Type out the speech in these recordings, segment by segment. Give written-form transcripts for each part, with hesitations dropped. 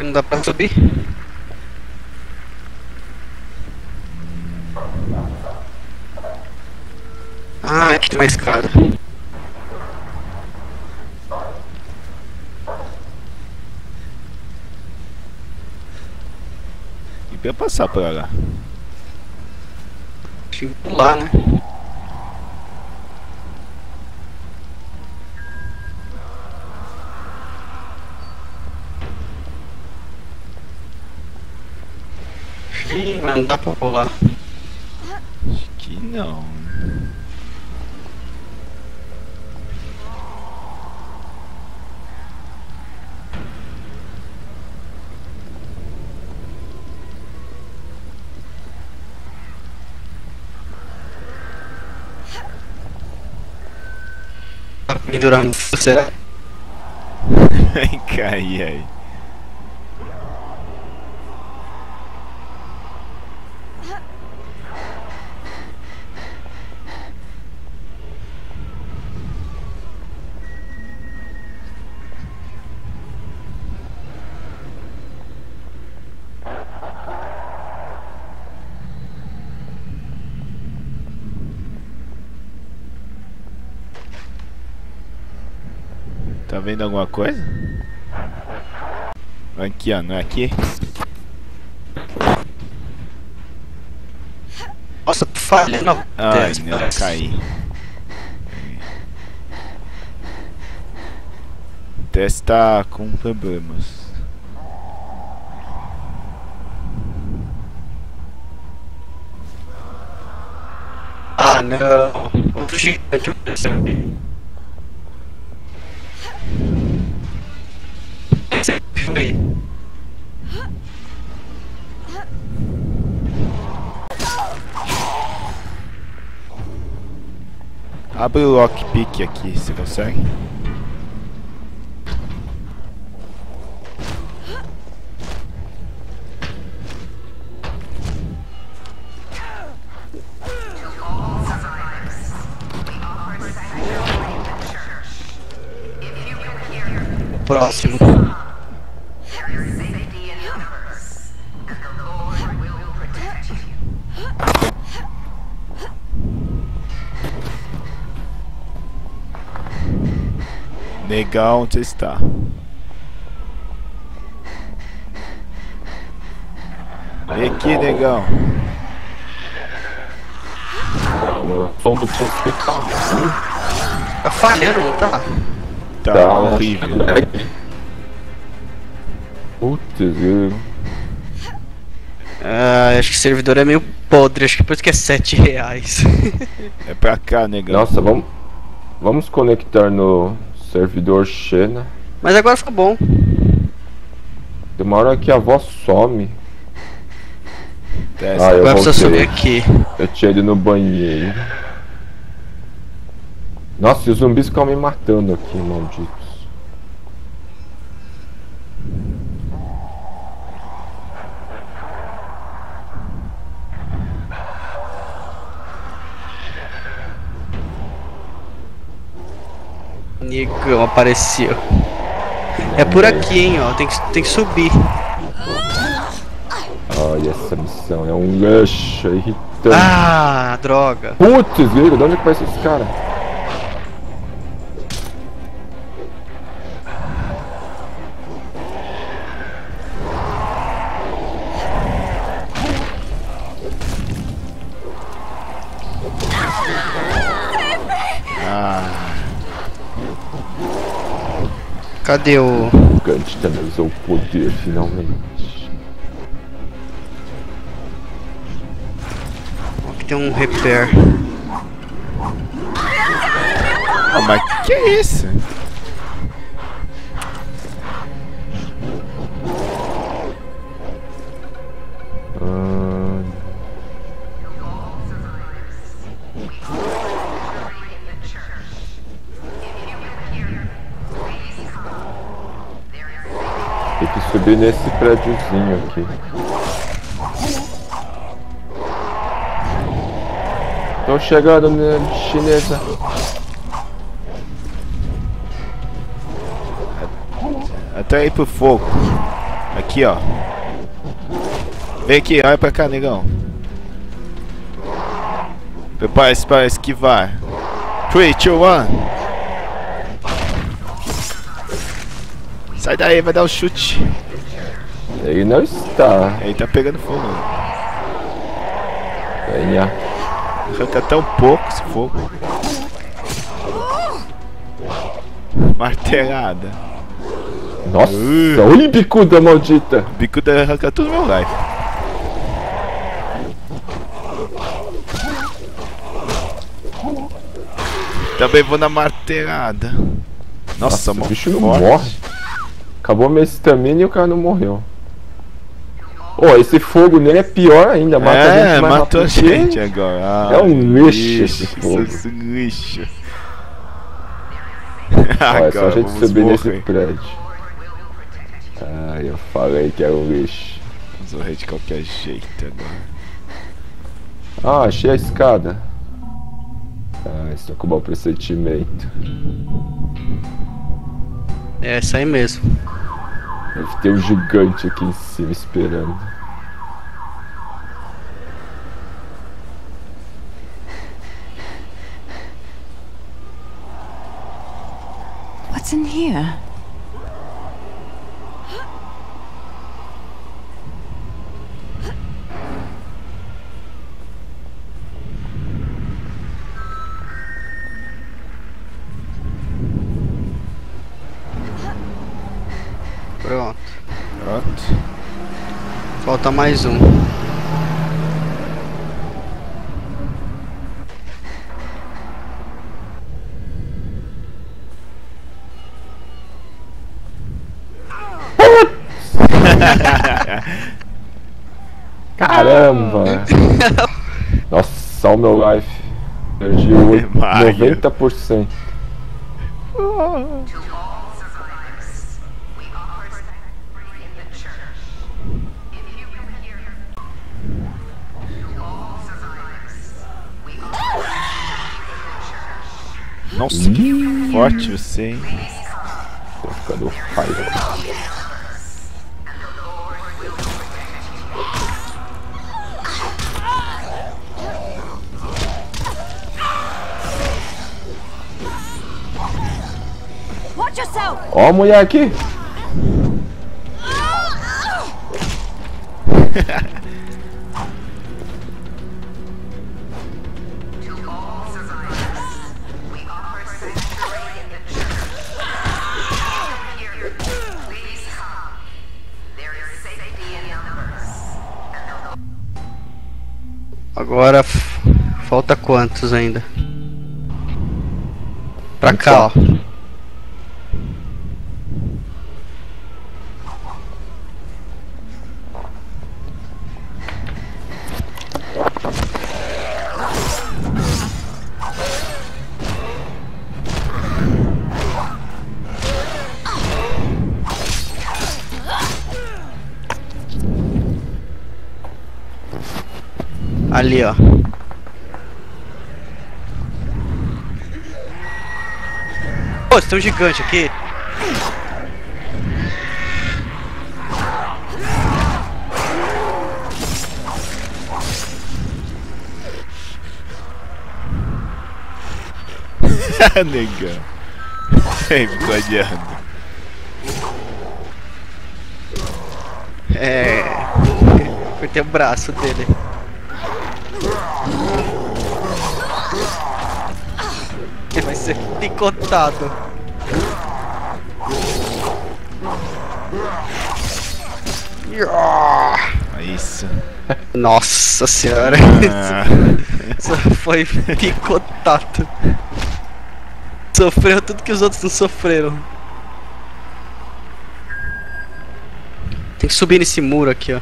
não dá pra subir. Ah, aqui tem uma escada. E pra eu passar pra lá? Deixa eu pular, né? Ih, mas não dá pra pular. Acho que não. Tá pendurando, será? Vai cair aí. Tá vendo alguma coisa? Aqui, ó, não é aqui? Nossa, falha, não. Ai, Desce, não, parece. caí. O teste tá com problemas. Ah, não. Outro gigante apareceu aqui. Esse foi. Abre o lockpick aqui, você consegue? Próximo. Legal, onde você está? Vem aqui, negão. Som do hospital. Tá falhando, não tá? Tá horrível. Putz, eu... Ah, acho que o servidor é meio podre, acho que por isso que é R$7. É pra cá, negão. Nossa, vamos conectar no servidor Xena. Mas agora ficou bom. Tem uma hora que a voz some. Testa. Ah, eu Agora precisa voltei. subir aqui. Eu tinha ido no banheiro. Nossa, e os zumbis ficam me matando aqui, malditos. Negão apareceu. É por aqui, hein, ó. Tem que subir. Ai, essa missão é um rush, é irritante. Ah, droga. Putz, grego, de onde é que vai ser esse cara? Cadê o... O Gant também usou o poder, finalmente. Aqui tem um repair. Ah, mas que é isso? Tem que subir nesse prédiozinho aqui. Tô chegando, né, chinesa. Até ir pro fogo. Aqui, ó. Vem aqui, olha pra cá, negão. Prepare-se para esquivar. 3, 2, 1. Sai daí, vai dar o chute. Ele não está. Ele tá pegando fogo. Venha. Arranca tão pouco esse fogo. Martelada. Nossa, olha o bicuda maldita. O bicuda arranca tudo meu life. Também vou na martelada. Nossa, o bicho não forte. morre. Acabou a minha estamina e o cara não morreu. Esse fogo nele é pior ainda. Mata a gente mais matou a rápido. gente agora. É um lixo esse fogo. Isso é um lixo. É só a gente vamos subir nesse morrer. prédio. Eu falei que era um lixo. Vamos morrer de qualquer jeito agora. Achei a escada. Estou com mau pressentimento. É essa aí mesmo. Deve ter um gigante aqui em cima esperando. What's in here? Pronto. Pronto. Falta mais um. Caramba! Nossa, olha o meu life. Perdi 90%. Nossa, que forte você, hein? Tô ficando raiva. Watch yourself! Ó a mulher aqui! Agora falta quantos ainda? Pra cá, ó. Ali, ó. Pô, tem um gigante aqui. Negão. Sempre gladiando. Cortei o braço dele. Ele vai ser picotado. Isso. Nossa senhora. Só foi picotado. Sofreu tudo que os outros não sofreram. Tem que subir nesse muro aqui, ó.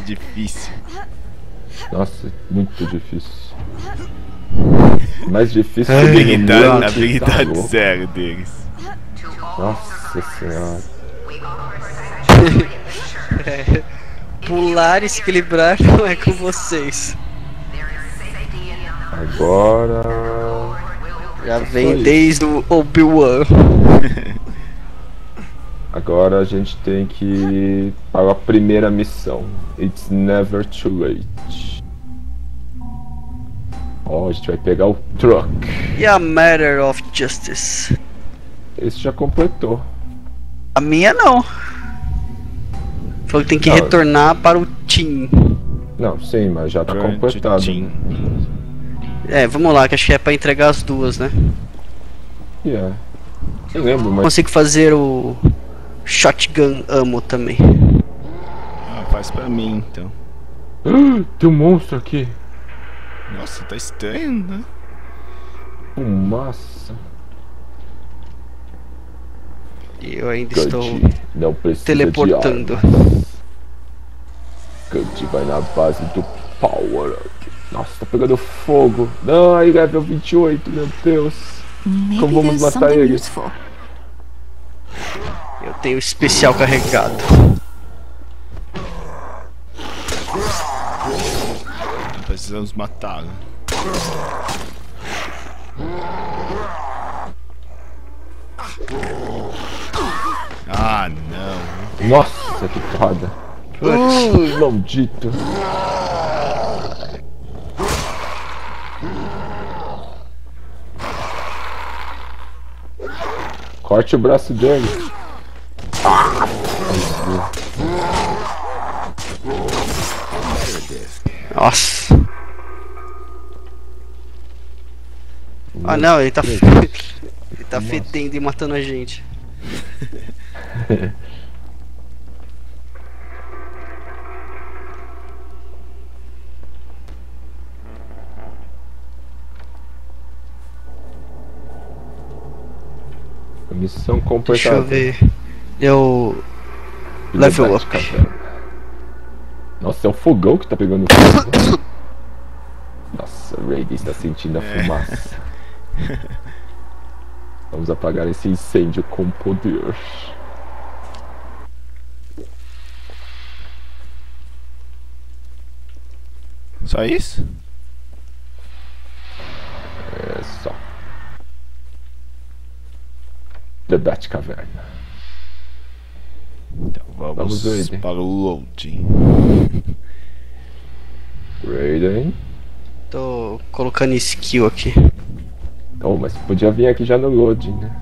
Difícil. Nossa, muito difícil. Mais difícil A que habilidade, tá louco. zero deles. Nossa senhora. Pular e se equilibrar não é com vocês. Agora... Já vem desde o Obi-Wan. Agora a gente tem que ir para a primeira missão. It's never too late. Ó, a gente vai pegar o truck. E a Matter of Justice? Esse já completou. A minha não. Falou que tem que Não. retornar para o Team. Não, sim, mas já tá Grande completado. team. É, vamos lá, que acho que é pra entregar as duas, né? Yeah. Eu lembro, mas... Consigo fazer o Shotgun Ammo também. Ah, faz pra mim, então. Tem um monstro aqui. Nossa, tá estranho, né? Fumaça. E eu ainda estou Não precisa teleportando. de armas. Cut vai na base do Power Up. Nossa, tá pegando fogo. Não, aí level 28, meu Deus. Maybe Como vamos there's matar something ele? useful. Eu tenho especial carregado. Precisamos matá-lo. Ah, não. Nossa, que foda. Maldito. Corte o braço dele. Nossa. Ah não, ele tá ele tá fedendo e matando a gente. Missão completada. Deixa eu ver. Eu level up. Nossa, é o fogão que tá pegando fogo. Nossa, o Raiden está sentindo a fumaça. Vamos apagar esse incêndio com poder. Só isso? É só. The Batcaverna. Então vamos Raiden. para o loading. Raiden. Tô colocando skill aqui. Oh, mas podia vir aqui já no loading, né?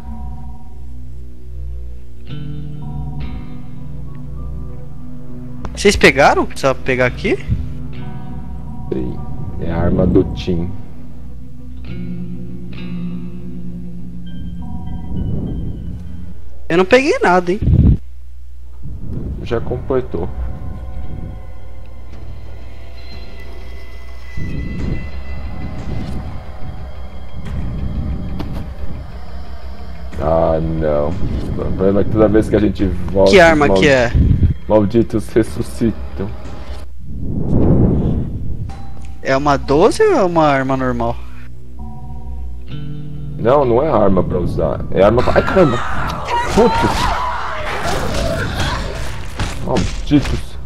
Vocês pegaram? Precisa pegar aqui? Sim, é a arma do Tim. Eu não peguei nada, hein? Já completou. Ah, não. O problema é que toda vez que a gente volta... Que arma que é? Malditos ressuscitam. É uma 12 ou é uma arma normal? Não, não é arma pra usar. É arma pra... Ai, caramba! Putz! Malditos!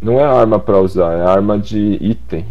Não é arma pra usar, é arma de item.